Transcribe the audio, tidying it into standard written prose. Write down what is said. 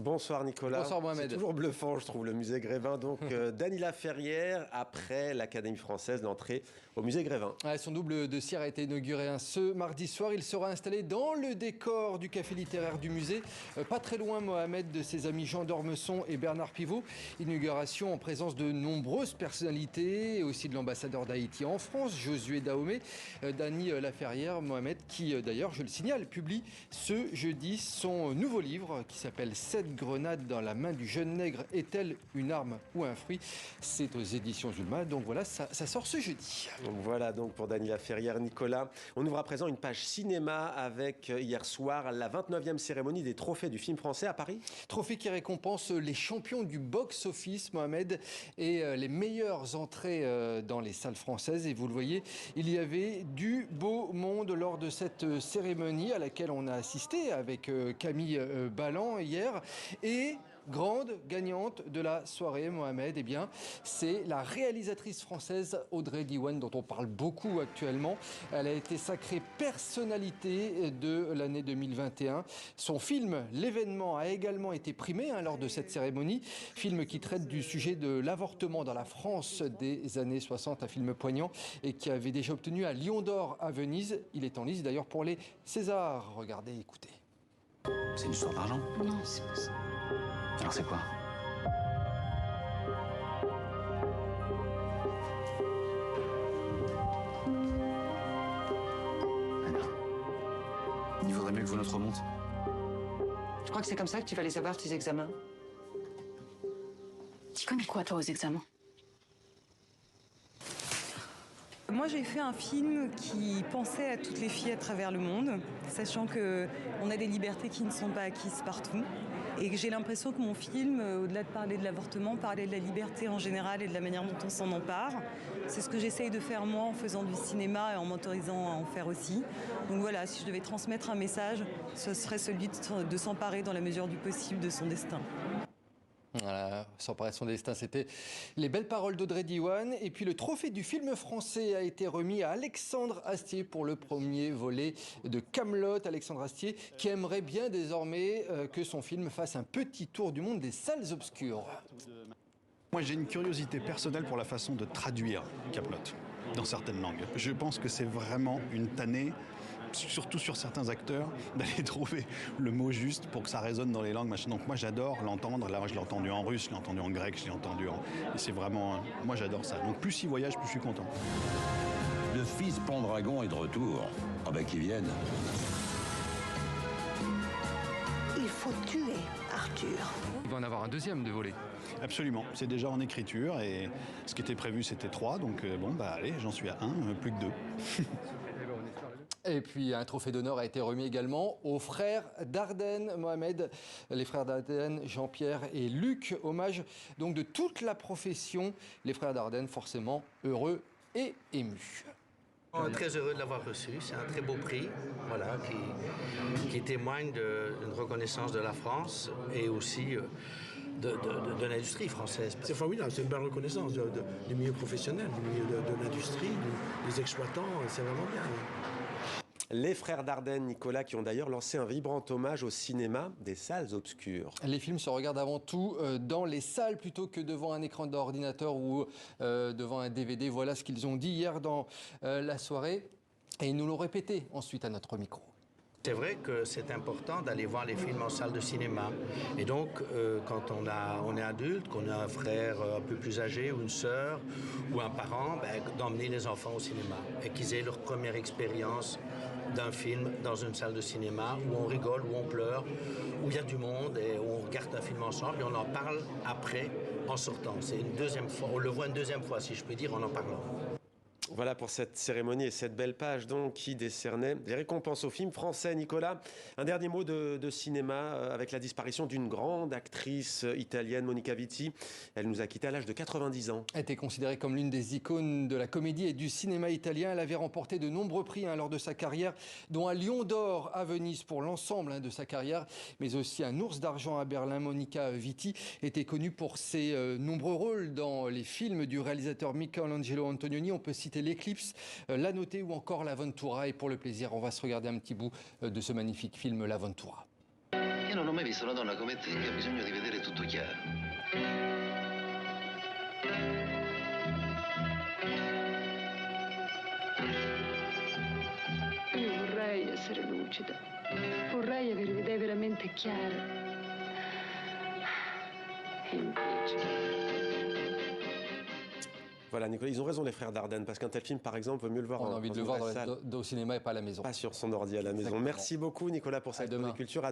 Bonsoir Nicolas. Bonsoir Mohamed. C'est toujours bluffant, je trouve, le musée Grévin. Donc Dany Laferrière, après l'Académie française, l'entrée au musée Grévin. Son double de cire a été inauguré ce mardi soir. Il sera installé dans le décor du café littéraire du musée, pas très loin, Mohamed, de ses amis Jean d'Ormesson et Bernard Pivot. Inauguration en présence de nombreuses personnalités, et aussi de l'ambassadeur d'Haïti en France, Josué Dahomey. Dany Laferrière, Mohamed, qui d'ailleurs, je le signale, publie ce jeudi son nouveau livre qui s'appelle 7 grenades dans la main du jeune nègre, est-elle une arme ou un fruit? C'est aux éditions Zulma, donc voilà, ça sort ce jeudi. Donc voilà donc pour Dany Laferrière. Nicolas, on ouvre à présent une page cinéma avec hier soir la 29e cérémonie des trophées du film français à Paris. Trophée qui récompense les champions du box-office, Mohamed, et les meilleures entrées dans les salles françaises. Et vous le voyez, il y avait du beau monde lors de cette cérémonie à laquelle on a assisté avec Camille Ballan hier. Et grande gagnante de la soirée, Mohamed, eh bien, c'est la réalisatrice française Audrey Diwan, dont on parle beaucoup actuellement. Elle a été sacrée personnalité de l'année 2021. Son film, L'événement, a également été primé lors de cette cérémonie. Film qui traite du sujet de l'avortement dans la France des années 60, un film poignant et qui avait déjà obtenu un Lion d'Or à Venise. Il est en lice d'ailleurs pour les Césars. Regardez, écoutez. C'est une histoire d'argent? Non, c'est pas ça. Alors c'est quoi? Anna, il vaudrait mieux que vous notre remonte. Tu crois que c'est comme ça que tu vas les avoir, tes examens? Tu connais quoi, toi, aux examens? Moi, j'ai fait un film qui pensait à toutes les filles à travers le monde, sachant qu'on a des libertés qui ne sont pas acquises partout. Et que j'ai l'impression que mon film, au-delà de parler de l'avortement, parlait de la liberté en général et de la manière dont on s'en empare. C'est ce que j'essaye de faire moi en faisant du cinéma et en m'autorisant à en faire aussi. Donc voilà, si je devais transmettre un message, ce serait celui de s'emparer dans la mesure du possible de son destin. Voilà, s'emparer de son destin, c'était les belles paroles d'Audrey Diwan. Et puis le trophée du film français a été remis à Alexandre Astier pour le premier volet de Kaamelott. Alexandre Astier qui aimerait bien désormais que son film fasse un petit tour du monde des salles obscures. Moi, j'ai une curiosité personnelle pour la façon de traduire Kaamelott dans certaines langues. Je pense que c'est vraiment une tannée, surtout sur certains acteurs, d'aller trouver le mot juste pour que ça résonne dans les langues. Machin. Donc moi, j'adore l'entendre. Là, je l'ai entendu en russe, je l'ai entendu en grec, je l'ai entendu en... Et c'est vraiment... Moi, j'adore ça. Donc plus il voyage, plus je suis content. Le fils Pendragon est de retour. Ah ben qu'il vienne. Il faut tuer Arthur. Il va en avoir un deuxième de volet. Absolument. C'est déjà en écriture et ce qui était prévu, c'était 3. Donc bon, bah allez, j'en suis à 1, plus que 2. Et puis un trophée d'honneur a été remis également aux frères Dardenne, Mohamed, les frères Dardenne, Jean-Pierre et Luc, hommage donc de toute la profession, les frères Dardenne forcément heureux et émus. On est très heureux de l'avoir reçu, c'est un très beau prix, voilà, qui témoigne d'une reconnaissance de la France et aussi de l'industrie française. C'est formidable, c'est une belle reconnaissance du milieu professionnel, du milieu de l'industrie, des exploitants, c'est vraiment bien. Les frères Dardenne, Nicolas, qui ont d'ailleurs lancé un vibrant hommage au cinéma des salles obscures. Les films se regardent avant tout dans les salles plutôt que devant un écran d'ordinateur ou devant un DVD. Voilà ce qu'ils ont dit hier dans la soirée et ils nous l'ont répété ensuite à notre micro. C'est vrai que c'est important d'aller voir les films en salle de cinéma. Et donc, quand on est adulte, qu'on a un frère un peu plus âgé ou une sœur ou un parent, d'emmener les enfants au cinéma et qu'ils aient leur première expérience d'un film dans une salle de cinéma où on rigole, où on pleure, où il y a du monde et où on regarde un film ensemble et on en parle après en sortant. C'est une deuxième fois, on le voit une deuxième fois, si je peux dire, en parlant. Voilà pour cette cérémonie et cette belle page donc qui décernait les récompenses aux films français. Nicolas, un dernier mot de cinéma avec la disparition d'une grande actrice italienne, Monica Vitti. Elle nous a quittés à l'âge de 90 ans. Elle était considérée comme l'une des icônes de la comédie et du cinéma italien. Elle avait remporté de nombreux prix lors de sa carrière, dont un Lion d'Or à Venise pour l'ensemble de sa carrière, mais aussi un Ours d'Argent à Berlin. Monica Vitti était connue pour ses nombreux rôles dans les films du réalisateur Michelangelo Antonioni. On peut citer L'Éclipse, La Notée ou encore L'Avventura. Et pour le plaisir, on va se regarder un petit bout de ce magnifique film L'Avventura. You non ho mai visto una donna come te che ha bisogno di vedere tutto chiaro. Io vorrei essere lucida. Vorrei avere le idee veramente chiare. E invece... Voilà, Nicolas, ils ont raison les frères Dardenne, parce qu'un tel film, par exemple, vaut mieux le voir On a envie de le voir au cinéma et pas à la maison. Pas sur son ordi à la maison. Exactement. Merci beaucoup, Nicolas, pour cette culture.